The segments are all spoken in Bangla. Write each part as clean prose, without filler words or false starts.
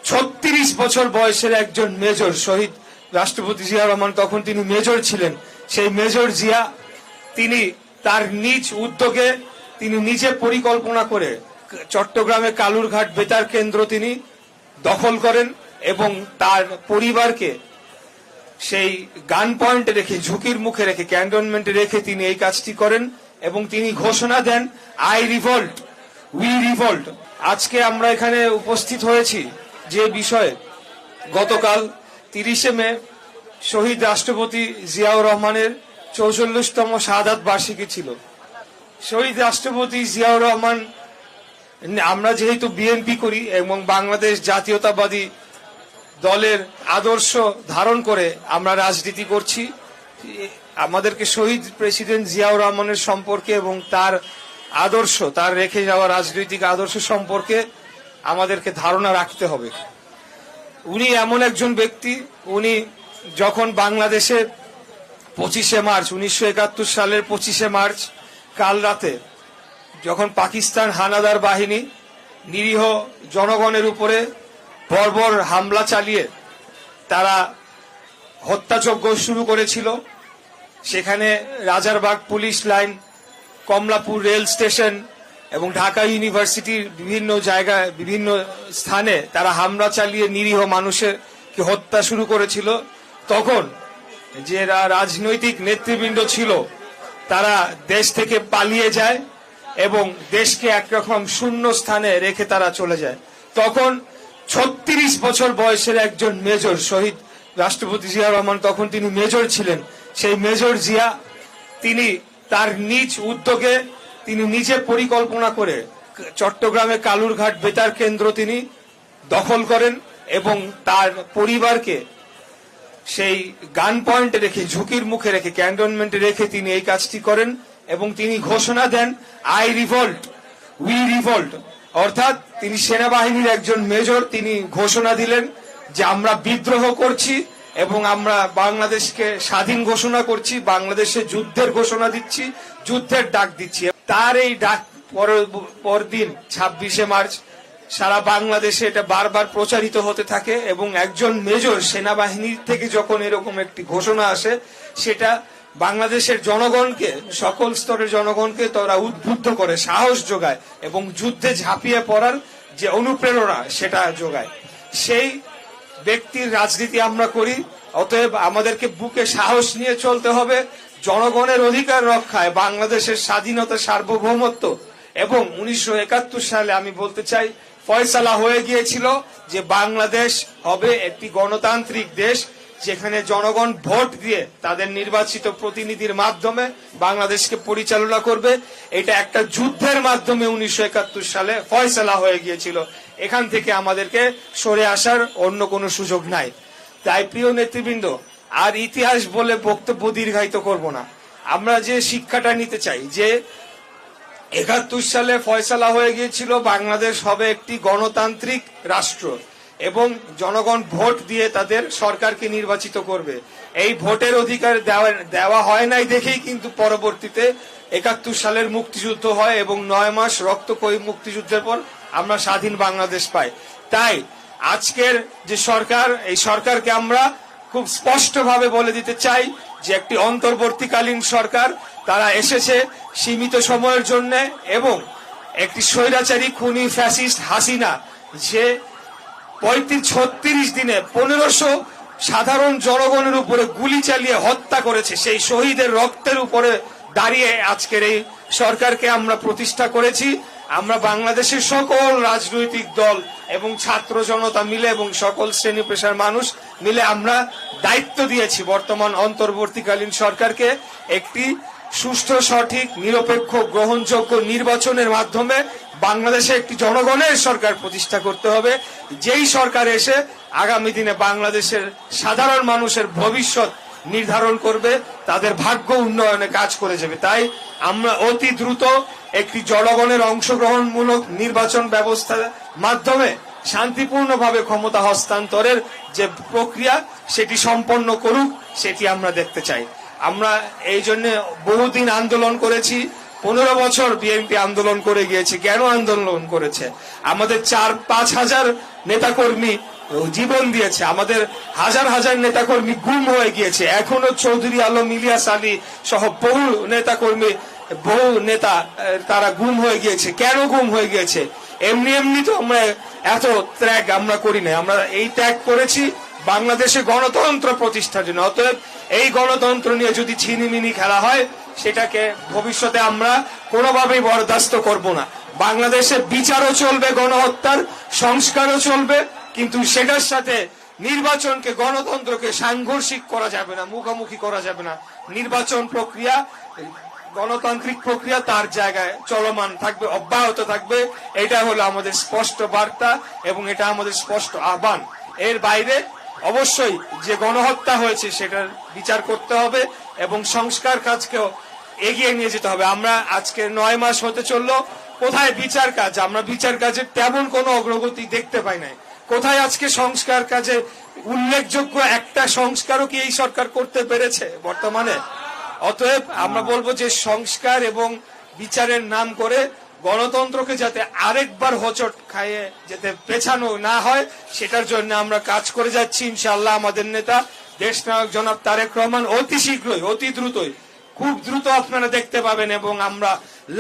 36 বছর বয়সের একজন মেজর শহীদ রাষ্ট্রপতি জিয়া রহমান, তখন তিনি মেজর ছিলেন। সেই মেজর জিয়া তিনি তার নিজ উদ্যোগে তিনি নিজে পরিকল্পনা করে চট্টগ্রামে কালুরঘাট বেতার কেন্দ্র তিনি দখল করেন এবং তার পরিবারকে সেই গান পয়েন্টে রেখে, ঝুঁকির মুখে রেখে, ক্যান্টনমেন্টে রেখে তিনি এই কাজটি করেন এবং তিনি ঘোষণা দেন, আই রিভল্ট, উই রিভল্ট। আজকে আমরা এখানে উপস্থিত হয়েছি যে বিষয়ে গতকাল 30শে মে শহীদ রাষ্ট্রপতি জিয়াউর রহমানের 44তম শাহাদাত বার্ষিকী ছিল। শহীদ রাষ্ট্রপতি জিয়াউর রহমান, আমরা যেহেতু বিএনপি করি এবং বাংলাদেশ জাতীয়তাবাদী দলের আদর্শ ধারণ করে আমরা রাজনীতি করছি, আমাদেরকে শহীদ প্রেসিডেন্ট জিয়াউর রহমানের সম্পর্কে এবং তার আদর্শ, তার রেখে যাওয়া রাজনৈতিক আদর্শ সম্পর্কে আমাদেরকে ধারণা রাখতে হবে। উনি এমন একজন ব্যক্তি, উনি যখন বাংলাদেশে 25শে মার্চ 1971 সালের 25শে মার্চ কাল রাতে যখন পাকিস্তান হানাদার বাহিনী নিরীহ জনগণের উপরে বর্বর হামলা চালিয়ে তারা হত্যাযজ্ঞ শুরু করেছিল, সেখানে Rajarbagh police line, Kamalapur rail station এবং ঢাকা ইউনিভার্সিটির বিভিন্ন জায়গায়, বিভিন্ন স্থানে তারা হামলা চালিয়ে নিরীহ মানুষের হত্যা শুরু করেছিল। তখন যে রাজনৈতিক নেতৃবৃন্দ ছিল তারা দেশ থেকে পালিয়ে যায় এবং দেশকে একরকম শূন্য স্থানে রেখে তারা চলে যায়। তখন 36 বছর বয়সের একজন মেজর শহীদ রাষ্ট্রপতি জিয়া রহমান, তখন তিনি মেজর ছিলেন। সেই মেজর জিয়া তিনি তার নিজ উদ্যোগে তিনি নিজে পরিকল্পনা করে চট্টগ্রামে কালুরঘাট বেতার কেন্দ্র তিনি দখল করেন এবং তার পরিবারকে সেই গান পয়েন্টে রেখে, ঝুঁকির মুখে রেখে, ক্যান্টনমেন্টে রেখে তিনি এই কাজটি করেন এবং তিনি ঘোষণা দেন, আই রিভল্ট, উই রিভল্ট। অর্থাৎ তিনি সেনাবাহিনীর একজন মেজর, তিনি ঘোষণা দিলেন যে আমরা বিদ্রোহ করছি এবং আমরা বাংলাদেশকে স্বাধীন ঘোষণা করছি, বাংলাদেশে যুদ্ধের ঘোষণা দিচ্ছি, যুদ্ধের ডাক দিচ্ছি। তার এই ডাক পরদিন 26শে মার্চ সারা বাংলাদেশে এটা বারবার প্রচারিত হতে থাকে এবং একজন মেজর সেনাবাহিনীর থেকে যখন এরকম একটি ঘোষণা আসে, সেটা বাংলাদেশের জনগণকে, সকল স্তরের জনগণকে তারা উদ্বুদ্ধ করে, সাহস যোগায় এবং যুদ্ধে ঝাঁপিয়ে পড়ার যে অনুপ্রেরণা সেটা যোগায়। সেই ব্যক্তির রাজনীতি আমরা করি, অতএব আমাদেরকে বুকে সাহস নিয়ে চলতে হবে জনগণের অধিকার রক্ষায়, বাংলাদেশের স্বাধীনতা, সার্বভৌমত্ব। এবং 1971 সালে আমি বলতে চাই, ফয়সালা হয়ে গিয়েছিল যে বাংলাদেশ হবে একটি গণতান্ত্রিক দেশ, যেখানে জনগণ ভোট দিয়ে তাদের নির্বাচিত প্রতিনিধির মাধ্যমে বাংলাদেশকে পরিচালনা করবে। এটা একটা যুদ্ধের মাধ্যমে 1971 সালে ফয়সালা হয়ে গিয়েছিল। এখান থেকে আমাদেরকে সরে আসার অন্য কোনো সুযোগ নাই। তাই প্রিয় নেতৃবৃন্দ, আর ইতিহাস বলে বক্তব্য দীর্ঘায়িত করব না। আমরা যে শিক্ষাটা নিতে চাই যে 71 সালে ফয়সালা হয়ে গিয়েছিল বাংলাদেশ হবে একটি গণতান্ত্রিক রাষ্ট্র এবং জনগণ ভোট দিয়ে তাদের সরকারকে নির্বাচিত করবে। এই ভোটের অধিকার দেওয়া হয় নাই দেখেই কিন্তু পরবর্তীতে 71 সালের মুক্তিযুদ্ধ হয় এবং 9 মাস রক্তক্ষয়ী মুক্তিযুদ্ধের পর আমরা স্বাধীন বাংলাদেশ পাই। তাই আজকের যে সরকার, এই সরকারকে আমরা খুব স্পষ্টভাবে বলে দিতে চাই যে একটি অন্তর্বর্তীকালীন সরকার, তারা এসেছে সীমিত সময়ের জন্য এবং একটি স্বৈরাচারী খুনি ফ্যাসিস্ট হাসিনা যে 35-36 দিনে 1500 সাধারণ জনগণের উপরে গুলি চালিয়ে হত্যা করেছে, সেই শহীদের রক্তের উপরে দাঁড়িয়ে আজকের এই সরকারকে আমরা প্রতিষ্ঠা করেছি। আমরা বাংলাদেশের সকল রাজনৈতিক দল এবং ছাত্র জনতা মিলে এবং সকল শ্রেণী পেশার মানুষ মিলে আমরা দায়িত্ব দিয়েছি বর্তমান অন্তর্বর্তীকালীন সরকারকে একটি সুষ্ঠু, সঠিক, নিরপেক্ষ, গ্রহণযোগ্য নির্বাচনের মাধ্যমে বাংলাদেশে একটি জনগণের সরকার প্রতিষ্ঠা করতে হবে, যেই সরকার এসে আগামী দিনে বাংলাদেশের সাধারণ মানুষের ভবিষ্যৎ নির্ধারণ করবে, তাদের ভাগ্য উন্নয়নে কাজ করে যাবে। তাই আমরা অতি দ্রুত একটি জনগণের অংশগ্রহণমূলক নির্বাচন ব্যবস্থার মাধ্যমে শান্তিপূর্ণভাবে ক্ষমতা হস্তান্তরের যে প্রক্রিয়া সেটি সম্পন্ন করুক, সেটি আমরা দেখতে চাই। আমরা এই জন্য বহুদিন আন্দোলন করেছি, 15 বছর বিএনপি আন্দোলন করে গিয়েছে। কেন আন্দোলন করেছে? আমাদের 4-5 হাজার নেতাকর্মী জীবন দিয়েছে, আমাদের হাজার হাজার নেতাকর্মী গুম হয়ে গিয়েছে। এখনো চৌধুরী আলম, ইলিয়াস আলী সহ বহু নেতাকর্মী, বহু নেতা তারা গুম হয়ে গিয়েছে। কেন গুম হয়ে গিয়েছে? এমনি এমনি তো আমরা এত ত্যাগ আমরা করি না, আমরা এই ত্যাগ করেছি বাংলাদেশে গণতন্ত্র প্রতিষ্ঠার জন্য। অতএব এই গণতন্ত্র নিয়ে যদি ছিনিমিনি খেলা হয়, সেটাকে ভবিষ্যতে আমরা কোনোভাবেই বরদাস্ত করব না। বাংলাদেশে বিচারও চলবে, গণহত্যার সংস্কারও চলবে, কিন্তু সেটার সাথে নির্বাচনকে, গণতন্ত্রকে সাংঘর্ষিক করা যাবে না, মুখোমুখি করা যাবে না। নির্বাচন প্রক্রিয়া, গণতান্ত্রিক প্রক্রিয়া তার জায়গায় চলমান থাকবে, অব্যাহত থাকবে। এটা হলো আমাদের স্পষ্ট বার্তা এবং এটা আমাদের স্পষ্ট আহ্বান। এর বাইরে অবশ্যই যে গণহত্যা হয়েছে সেটার বিচার করতে হবে এবং সংস্কার কাজকেও এগিয়ে নিয়ে যেতে হবে। আমরা আজকে 9 মাস হতে চললো, কোথায় বিচার কাজ? আমরা বিচার কাজের তেমন কোনো অগ্রগতি দেখতে পাই নাই। কোথায় আজকে সংস্কার কাজে উল্লেখযোগ্য একটা সংস্কারও কি এই সরকার করতে পেরেছে বর্তমানে? অতএব আমরা বলবো যে সংস্কার এবং বিচারের নাম করে গণতন্ত্রকে যাতে আরেকবার হোঁচট খাইয়ে যেতে পেছানো না হয়, সেটার জন্য আমরা কাজ করে যাচ্ছি। ইনশাআল্লাহ আমাদের নেতা দেশনায়ক জনাব তারেক রহমান অতি শীঘ্রই, অতি দ্রুতই, খুব দ্রুত আপনারা দেখতে পাবেন এবং আমরা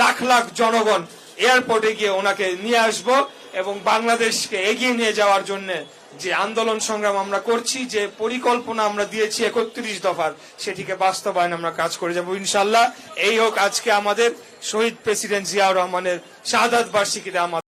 লাখ লাখ জনগণ এয়ারপোর্টে গিয়ে ওনাকে নিয়ে আসব এবং বাংলাদেশকে এগিয়ে নিয়ে যাওয়ার জন্য যে আন্দোলন সংগ্রাম আমরা করছি, যে পরিকল্পনা আমরা দিয়েছি 31 দফার, সেটিকে বাস্তবায়ন আমরা কাজ করে যাব ইনশাআল্লাহ। এই হোক আজকে আমাদের শহীদ প্রেসিডেন্ট জিয়াউর রহমানের শাহাদাত বার্ষিকীতে আমাদের